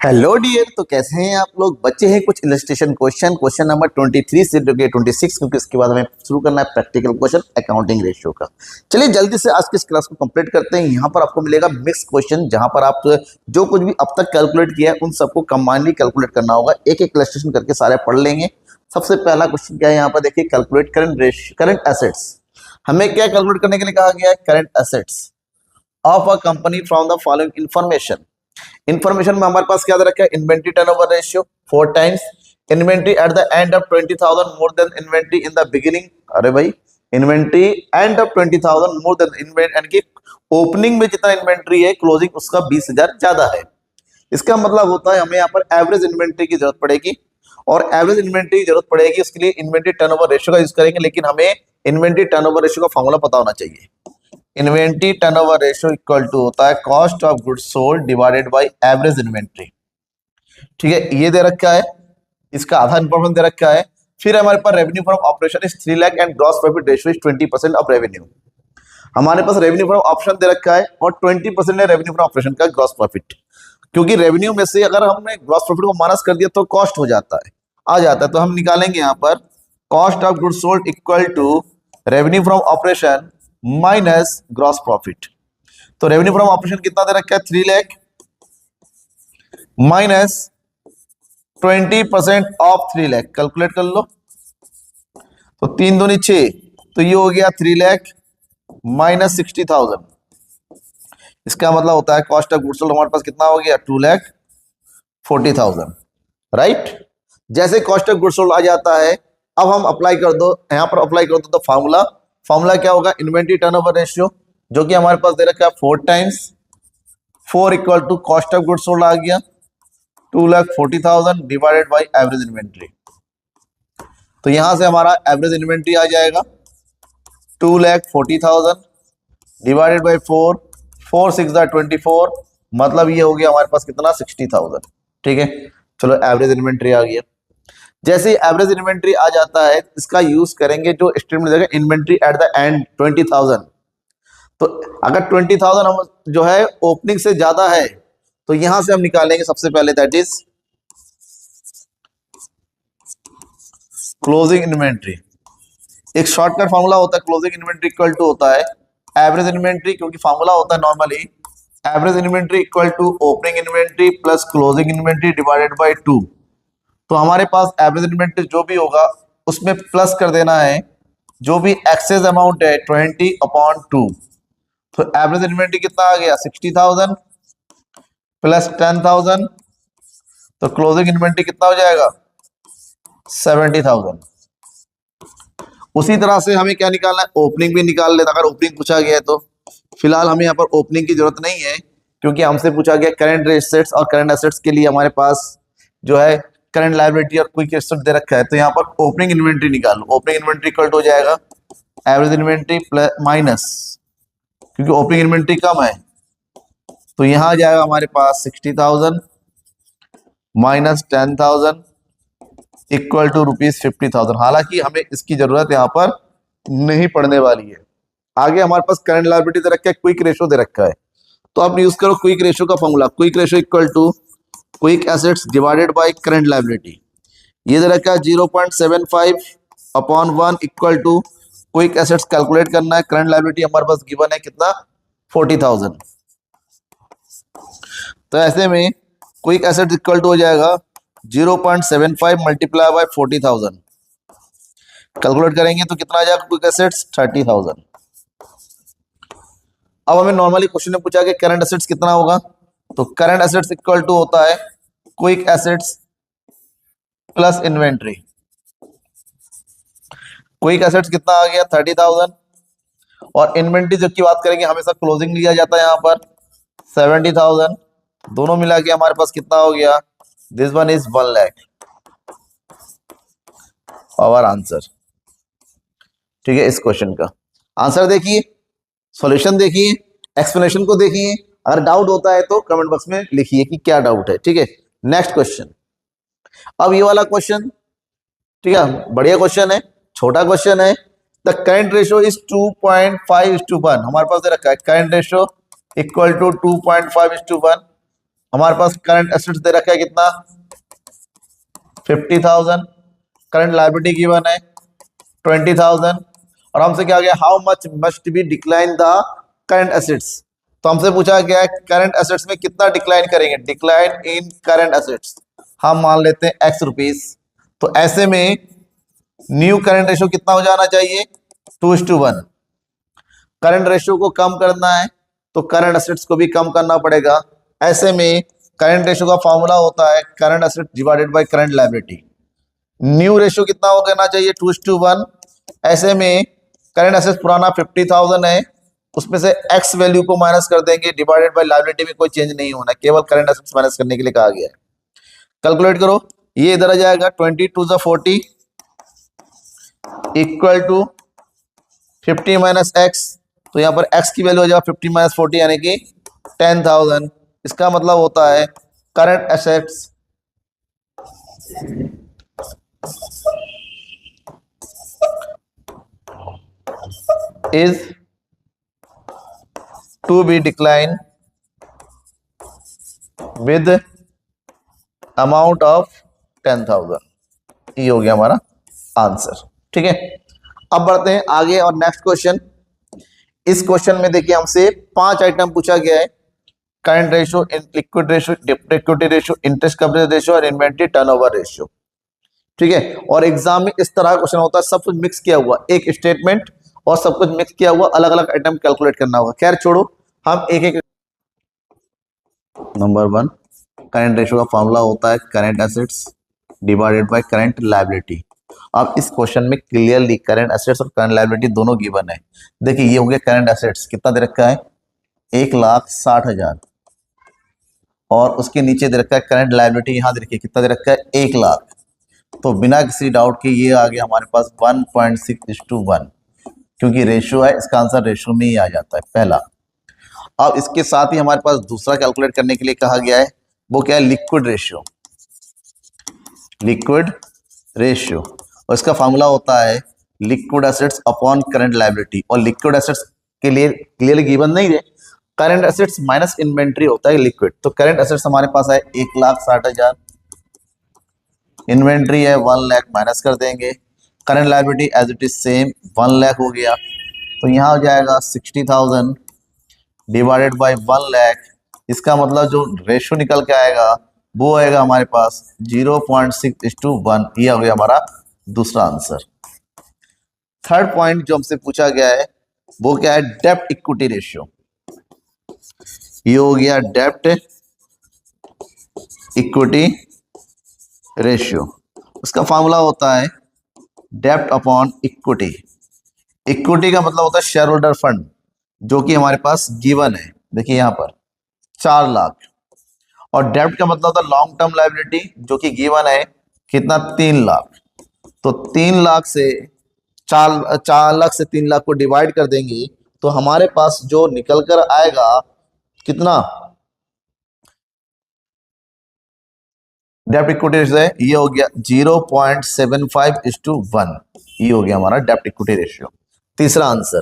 Hello dear. तो कैसे हैं आप लोग? बच्चे हैं कुछ इलस्ट्रेशन क्वेश्चन नंबर 23 से 26, क्योंकि इसके बाद हमें शुरू करना है प्रैक्टिकल क्वेश्चन अकाउंटिंग रेशियो का। चलिए जल्दी से आज की इस क्लास को कंप्लीट करते हैं। यहाँ पर आपको मिलेगा मिक्स क्वेश्चन, जहाँ पर आप जो कुछ भी अब तक कैलकुलेट किया है उन सबको कंबाइनली कैलकुलेट करना होगा। एक एक इलस्ट्रेशन करके सारे पढ़ लेंगे। सबसे पहला क्वेश्चन क्या है यहाँ पर देखिए, कैलकुलेट करंट एसेट्स। हमें क्या कैलकुलेट करने के लिए कहा गया है? Current assets of a company from the following information. Information में हमारे पास क्या दे रखा है? Inventory turnover ratio 4 times, inventory at the end of 20,000 more than inventory in the beginning. अरे भाई, inventory end of 20,000 more than inventory, यानी कि opening में जितना इन्वेंट्री है क्लोजिंग उसका 20,000 ज्यादा है। इसका मतलब होता है हमें यहाँ पर एवरेज इन्वेंट्री की जरूरत पड़ेगी, और एवरेज इन्वेंट्री की जरूरत पड़ेगी उसके लिए इन्वेंट्री टर्नओवर रेशियो का यूज करेंगे। लेकिन हमें इन्वेंट्री टर्नओवर रेशियो का फॉर्मूला पता होना चाहिए। Inventory turnover ratio equal to होता है cost of goods sold divided by average inventory. ठीक है, ये दे रखा है, इसका आधा इंफॉर्मेशन दे रखा है। फिर हमारे पास revenue from operation is 3 lakh and gross profit ratio is 20% of revenue. हमारे पास रेवेन्यू फ्रॉम ऑप्शन दे रखा है और 20% है रेवेन्यू फ्रॉम ऑपरेशन का ग्रॉस प्रॉफिट। क्योंकि रेवेन्यू में से अगर हमने ग्रॉस प्रॉफिट को माइनस कर दिया तो कॉस्ट हो जाता है, आ जाता है। तो हम निकालेंगे यहाँ पर cost of goods sold equal to revenue from operation minus gross profit. तो रेवेन्यू फ्रॉम ऑपरेशन कितना दे रखा है? 3 lakh minus 20% of 3 lakh. Calculate कर लो, तो 3 दूनी 6, तो ये हो गया 3 लाख माइनस 60,000। इसका मतलब होता है कॉस्ट ऑफ गुड्स सोल्ड हमारे पास कितना हो गया? 2,40,000। राइट, जैसे कॉस्ट ऑफ गुड्स सोल्ड आ जाता है, अब हम अप्लाई कर दो, यहां पर अप्लाई कर दो तो फॉर्मूला क्या होगा? इन्वेंट्री टर्नओवर रेशियो, जो कि हमारे पास दे रखा है 4 times 4 equal to cost of goods sold आ गया 2,40,000 डिवाइडेड बाय एवरेज इन्वेंट्री। तो यहां से हमारा एवरेज इन्वेंट्री आ जाएगा 2,40,000 डिवाइडेड बाय 4, 4 6 24, मतलब ये हो गया हमारे पास कितना? 60,000। ठीक है, चलो एवरेज इन्वेंट्री आ गया। जैसे एवरेज इन्वेंट्री आ जाता है, इसका यूज करेंगे जो स्टेटमेंट देगा इन्वेंट्री एट द एंड 20,000। तो अगर 20,000 हम जो है ओपनिंग से ज्यादा है तो यहां से हम निकालेंगे सबसे पहले, दैट इज क्लोजिंग इन्वेंट्री। एक शॉर्टकट फॉर्मूला होता है क्लोजिंग इन्वेंट्री इक्वल टू होता है एवरेज इन्वेंट्री, क्योंकि फॉर्मूला होता है normally average inventory equal to opening inventory plus closing inventory divided by 2। तो हमारे पास एवरेज इन्वेंट्री जो भी होगा उसमें प्लस कर देना है जो भी एक्सेस अमाउंट है 20/2। तो एवरेज इन्वेंट्री कितना आ गया? 60,000 प्लस 10,000, तो क्लोजिंग इन्वेंट्री कितना हो जाएगा? 70,000। उसी तरह से हमें क्या निकालना है? ओपनिंग भी निकाल लेता, अगर ओपनिंग पूछा गया है तो। फिलहाल हमें यहाँ पर ओपनिंग की जरूरत नहीं है, क्योंकि हमसे पूछा गया करंट एसेट्स, और करंट एसेट्स के लिए हमारे पास जो है करंट लायबिलिटी और क्विक एसेट दे रखा है। तो यहाँ पर ओपनिंग इन्वेंट्री निकालो। ओपनिंग इन्वेंट्री इक्वल हो जाएगा एवरेज इन्वेंट्री प्लस माइनस, क्योंकि ओपनिंग इन्वेंट्री कम है, तो यहाँ आ जाएगा हमारे पास 60,000 माइनस 10,000 इक्वल टू ₹50,000। हालांकि हमें इसकी जरूरत यहाँ पर नहीं पड़ने वाली है। आगे हमारे पास करंट लायबिलिटी दे रखा है, क्विक रेशियो दे रखा है, तो आप यूज करो क्विक रेशियो का formula. Quick ratio equal to quick assets divided by current liability. ये दे रखा है 0.75/1 equal to quick assets calculate करना है। करंट लायबिलिटी हमारे पास गिवन है कितना? 40,000। तो ऐसे में क्विक एसेट्स इक्वल टू हो जाएगा 0.75 मल्टीप्लाई बाय 40,000। कैलकुलेट करेंगे तो कितना आ जाएगा? Quick assets 30,000। अब हमें नॉर्मली क्वेश्चन में पूछा कि करंट एसेट्स कितना होगा, तो करंट एसेट्स इक्वल टू होता है quick assets plus inventory. Quick assets कितना आ गया? 30,000, और इन्वेंट्री जब की बात करेंगे हमेशा क्लोजिंग लिया जाता है यहाँ पर 70,000। दोनों मिला के हमारे पास कितना हो गया? This one is 1 lakh. Our answer. ठीक है, इस क्वेश्चन का आंसर देखिए, सॉल्यूशन देखिए, एक्सप्लेनेशन को देखिए। अगर डाउट होता है तो कमेंट बॉक्स में लिखिए कि क्या डाउट है। ठीक है, नेक्स्ट क्वेश्चन। अब ये वाला क्वेश्चन, ठीक है, बढ़िया क्वेश्चन है, छोटा क्वेश्चन है। The current ratio is 2.5:1। हमारे पास दे रखा है करंट रेशियो इक्वल टू 2.5:1 हमारे पास करंट एसेट्स दे रखा है कितना 50,000, करंट लायबिलिटी गिवन है 20,000, और हमसे क्या गया how much must be decline the current assets. तो हमसे पूछा गया है करंट एसेट्स में कितना डिक्लाइन करेंगे, डिक्लाइन इन करंट एसेट्स हम मान लेते हैं x रुपीस। तो ऐसे में न्यू करंट रेशियो कितना हो जाना चाहिए 2:1। करंट रेशियो को कम करना है तो करंट एसेट्स को भी कम करना पड़ेगा। ऐसे में करंट रेशियो का फॉर्मूला होता है current asset divided by current liability. New ratio कितना हो करना चाहिए 2:1। ऐसे में करंट एसेट्स पुराना 50,000 है, उसमें से x वैल्यू को माइनस कर देंगे, डिवाइडेड बाय लायबिलिटी में कोई चेंज नहीं होना, केवल करंट एसेट्स माइनस करने के लिए कहा गया है। कैलकुलेट करो, ये इधर आ जाएगा 22 40 इक्वल टू 50 माइनस एक्स। तो यहाँ पर x की वैल्यू हो जाएगा 50 माइनस 40 यानी कि 10,000। इसका मतलब होता है current assets is to be declined with amount of 10,000। ये हो गया हमारा आंसर। ठीक है, अब बढ़ते हैं आगे और नेक्स्ट क्वेश्चन। इस क्वेश्चन में देखिए हमसे 5 आइटम पूछा गया है, करंट रेशियो, लिक्विड रेशियो, डेब्ट equity ratio, interest coverage ratio और इन्वेंटरी टर्नओवर रेशियो। ठीक है, और एग्जाम में इस तरह क्वेश्चन होता है, सब कुछ मिक्स किया हुआ, एक स्टेटमेंट और सब कुछ मिक्स किया हुआ, अलग अलग आइटम कैलकुलेट करना होगा। खैर छोड़ो, हम एक एक। नंबर 1, करंट रेशियो का फॉर्मूला होता है current assets divided by current liability. अब इस क्वेश्चन में क्लियरली करंट एसेट्स और करंट लायबिलिटी दोनों गिवन है। देखिए ये हो गया करंट एसेट्स, कितना दे रखा है 1,60,000, और उसके नीचे दे रखा है करंट लायबिलिटी, यहाँ देखिए कितना दे रखा है 1 लाख। तो बिना किसी डाउट के ये आ गया हमारे पास 1.6:1, क्योंकि रेशियो है, इसका आंसर रेशियो में ही आ जाता है पहला। अब इसके साथ ही हमारे पास दूसरा कैलकुलेट करने के लिए कहा गया है, वो क्या है लिक्विड रेशियो। लिक्विड रेशियो, और इसका फॉर्मूला होता है liquid assets upon current liability. और लिक्विड एसेट्स के लिए क्लियरली गिवन नहीं है, करंट एसेट्स माइनस इन्वेंट्री होता है लिक्विड। तो करंट एसेट्स हमारे पास है 1,60,000, इन्वेंट्री है 1 लाख, माइनस कर देंगे, current liability as it is same 1 lakh हो गया। तो यहाँ हो जाएगा 60,000 डिवाइडेड बाय 1 लाख। इसका मतलब जो रेशियो निकल के आएगा वो आएगा हमारे पास 0.6:1। ये हो गया हमारा दूसरा आंसर। थर्ड पॉइंट जो हमसे पूछा गया है वो क्या है डेब्ट इक्विटी रेशियो। ये हो गया डेब्ट इक्विटी रेशियो। उसका फॉर्मूला होता है डेब्ट अपॉन इक्विटी। इक्विटी का मतलब होता है शेयर होल्डर फंड, जो कि हमारे पास गिवन है, देखिए यहाँ पर 4 लाख। और डेब्ट का मतलब होता है लॉन्ग टर्म लायबिलिटी, जो कि गिवन है कितना 3 लाख। तो 3 लाख से 4 लाख से 3 लाख को डिवाइड कर देंगे तो हमारे पास जो निकल कर आएगा कितना डेब्ट इक्विटी रेशियो है, ये हो गया 0.75:1। ये हो गया हमारा डेब्ट इक्विटी रेशियो, तीसरा आंसर।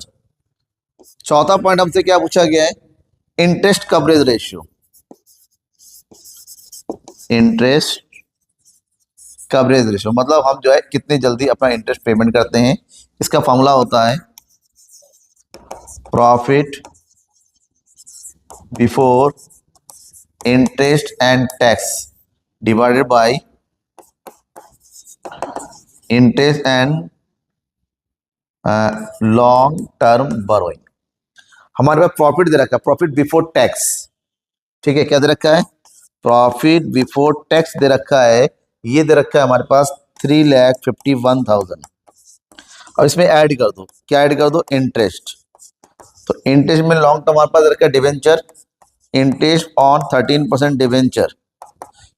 चौथा पॉइंट हमसे क्या पूछा गया है interest coverage ratio. Interest coverage ratio मतलब हम जो है कितनी जल्दी अपना इंटरेस्ट पेमेंट करते हैं। इसका फॉर्मूला होता है profit before interest and tax divided by interest and long term borrowing. हमारे पास प्रॉफिट दे रखा है, प्रॉफिट बिफोर टैक्स। ठीक है, क्या दे रखा है प्रॉफिट बिफोर टैक्स दे रखा है, ये दे रखा है हमारे पास 3,51,000। और इसमें ऐड कर दो, क्या ऐड कर दो इंटरेस्ट। तो इंटरेस्ट में लॉन्ग टर्म हमारे पास दे रखा है डिवेंचर, इंटरेस्ट ऑन 13% डिवेंचर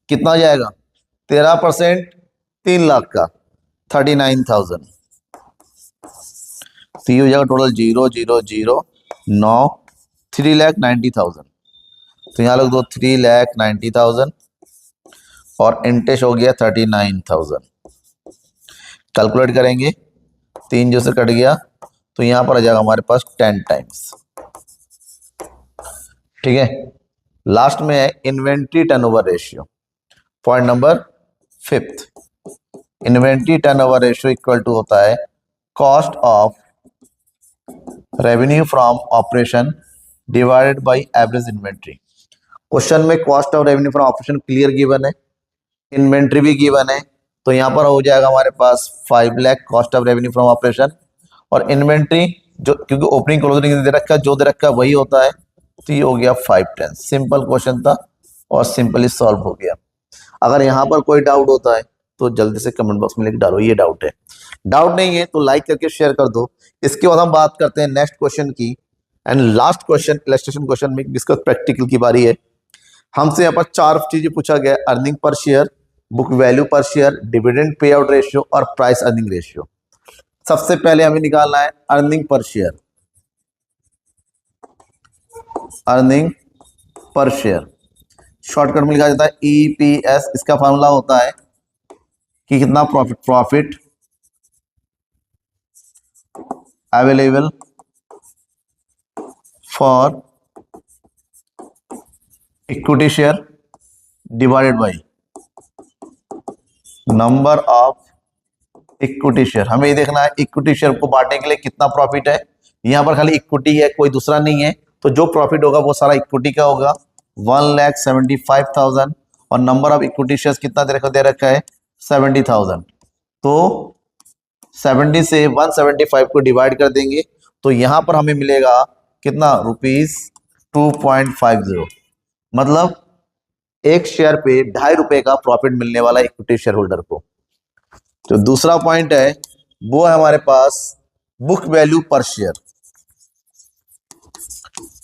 कितना हो जाएगा 13%, 3 लाख का 39,000। तो ये हो जाएगा टोटल 0,009 3,90,000। तो यहाँ लोग दो 3,90,000 और इंटरेस्ट हो गया 39,000। कैलकुलेट करेंगे, 3 जो से कट गया तो यहाँ पर आ जाएगा हमारे पास 10 टाइम्स। ठीक है, लास्ट में है inventory turnover ratio. Point number 5, inventory turnover ratio equal to होता है cost of revenue from operation divided by average inventory. Question में cost of revenue from operation clear given है, इन्वेंट्री भी गिवन है, तो यहाँ पर हो जाएगा हमारे पास 5 lakh cost of revenue from operation, और इन्वेंट्री जो क्योंकि ओपनिंग क्लोजिंग दे रखा है, जो दे रखा है वही होता है, तो ये हो गया 510। सिंपल क्वेश्चन था और सिंपली सॉल्व हो गया। अगर यहाँ पर कोई डाउट होता है तो जल्दी से कमेंट बॉक्स में लिख डालो ये डाउट है। डाउट नहीं है तो लाइक करके शेयर कर दो। इसके बाद हम बात करते हैं नेक्स्ट क्वेश्चन की and last question illustration question में, जिसका प्रैक्टिकल की बारी है। हमसे यहाँ पर 4 चीजें पूछा गया, earning per share, book value पर share, dividend pay out ratio और प्राइस अर्निंग रेशियो। सबसे पहले हमें निकालना है earning per share. Earning per share shortcut में लिखा जाता है EPS। इसका फॉर्मूला होता है कि कितना profit available for equity share divided by number of equity share. हमें ये देखना है इक्विटी शेयर को बांटने के लिए कितना प्रॉफिट है। यहाँ पर खाली इक्विटी है, कोई दूसरा नहीं है, तो जो प्रॉफिट होगा वो सारा इक्विटी का होगा 1,75,000 और नंबर ऑफ इक्विटी शेयर्स कितना दे रखा है 70,000। तो 70 से 175 को डिवाइड कर देंगे तो यहाँ पर हमें मिलेगा कितना ₹2.50। मतलब एक शेयर पे 2.5 रुपए का प्रॉफिट मिलने वाला इक्विटी शेयर होल्डर को। तो दूसरा पॉइंट है वो है हमारे पास बुक वैल्यू पर शेयर।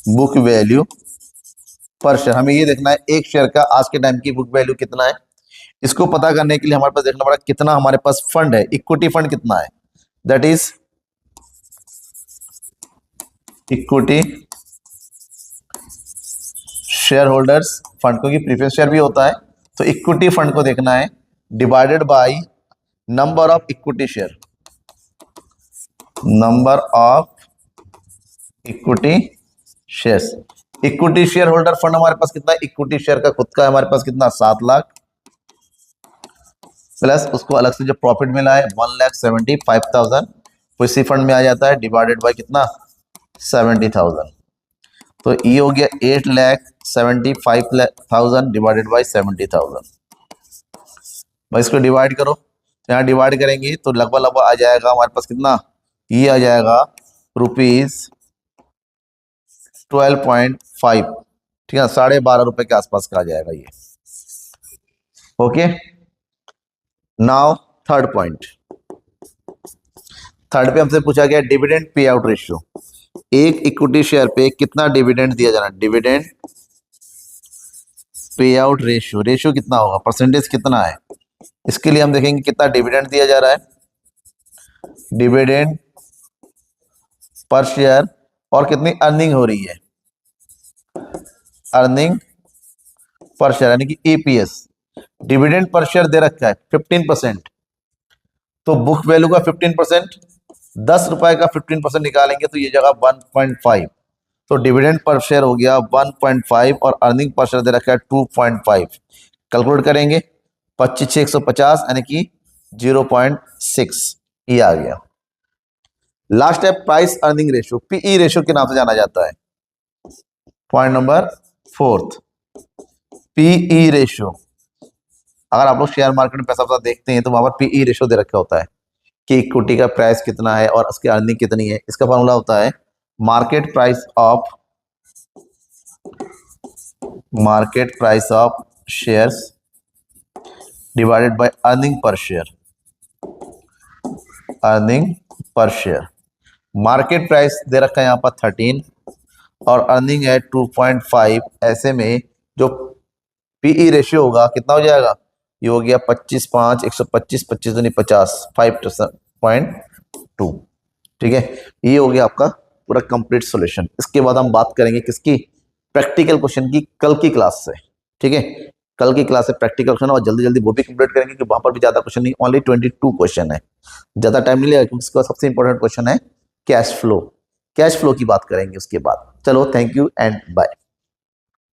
बुक वैल्यू पर शेयर हमें ये देखना है एक शेयर का आज के टाइम की बुक वैल्यू कितना है। इसको पता करने के लिए हमारे पास देखना पड़ा कितना हमारे पास फंड है, इक्विटी फंड कितना है, that is equity share holders fund, क्योंकि प्रीफरेंस शेयर भी होता है। तो इक्विटी फंड को देखना है divided by number of equity share, number of equity shares. Equity share holder fund हमारे पास कितना है, इक्विटी शेयर का खुद का हमारे पास कितना 7 लाख, प्लस उसको अलग से जो प्रॉफिट मिला है 1,75,000 उसी फंड में आ जाता है, डिवाइडेड बाय कितना 70,000। तो ये हो गया 8,75,000 डिवाइडेड बाय 70,000। भाई इसको डिवाइड करो, तो यहाँ डिवाइड करेंगे तो लगभग आ जाएगा हमारे पास कितना, ये आ जाएगा ₹12.5, ठीक है, 12.5 रुपए के आसपास का आ जाएगा ये। Okay, now third point. Third पे हमसे पूछा गया डिविडेंड पे आउट रेशियो। एक इक्विटी शेयर पे कितना डिविडेंड दिया जाना, dividend pay out ratio, ratio कितना होगा, परसेंटेज कितना है। इसके लिए हम देखेंगे कितना डिविडेंड दिया जा रहा है, डिविडेंड पर शेयर और कितनी अर्निंग हो रही है, अर्निंग पर शेयर यानी कि EPS। डिविडेंड पर शेयर दे रखा है 15%, तो बुक वैल्यू का 15%, 10 रुपए का 15% निकालेंगे तो ये जगह 1.5, तो डिविडेंड पर शेयर हो गया 1.5 और अर्निंग पर शेयर दे रखा है 2.5। कैलकुलेट करेंगे 25 6 150 यानी कि 0.6 ये आ गया। लास्ट है price earning ratio, PE ratio के नाम से जाना जाता है। Point number 4, PE ratio. अगर आप लोग शेयर मार्केट में पैसा देखते हैं तो वहां पर PE रेशियो दे रखा होता है कि इक्विटी का प्राइस कितना है और उसकी अर्निंग कितनी है। इसका फॉर्मूला होता है market price of shares divided by earning per share, earning per share. Market price दे रखा है यहाँ पर 13 और अर्निंग है 2.5। ऐसे में जो PE रेशियो होगा कितना हो जाएगा, ये हो गया 25 5 125 25 नहीं 50 5.2। ठीक है, ये हो गया आपका पूरा कंप्लीट सॉल्यूशन। इसके बाद हम बात करेंगे किसकी, प्रैक्टिकल क्वेश्चन की, कल की क्लास से। ठीक है, कल की क्लास से प्रैक्टिकल क्वेश्चन और जल्दी जल्दी वो भी कंप्लीट करेंगे कि वहां पर भी ज्यादा क्वेश्चन नहीं, ओनली 22 क्वेश्चन है, ज्यादा टाइम नहीं लगेगा क्योंकि इसका सबसे इंपॉर्टेंट क्वेश्चन है कैश फ्लो। कैश फ्लो की बात करेंगे उसके बाद। चलो, थैंक यू एंड बाय।